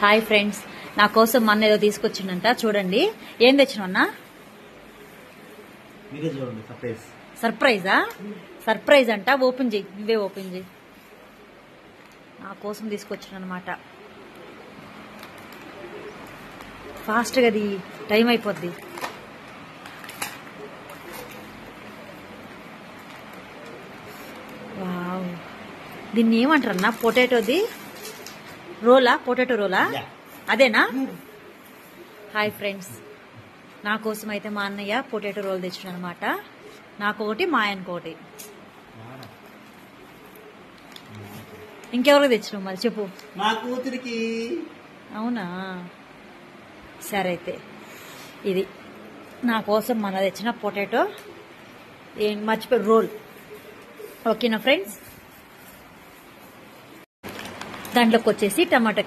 Hi friends, నా కోసం అన్న ఏదో తీసుకొచ్చిండంట. చూడండి ఏం తెచ్చినా అన్న. సర్ప్రైజా? సర్ప్రైజ్ అంట. ఓపెన్ చేయి, నువ్వే ఓపెన్ చేయి. నా కోసం తీసుకొచ్చిన అనమాట. ఫాస్ట్గా అది టైం అయిపోద్ది. వావ్, దీన్ని ఏమంటారు అన్న? పొటాటోది రోలా? పొటాటో రోలా అదేనా? హాయ్ ఫ్రెండ్స్, నా కోసం అయితే మా అన్నయ్య పొటాటో రోల్ తెచ్చిన అనమాట. నాకొకటి, మా ఆయనకొకటి. ఇంకెవరికి తెచ్చినావు మరి చెప్పు? మా కూతురికి. అవునా, సరే అయితే ఇది నా కోసం మన తెచ్చిన పొటాటో ఏం మర్చిపోయి రోల్. ఓకేనా ఫ్రెండ్స్? దాంట్లోకి వచ్చేసి టమాటా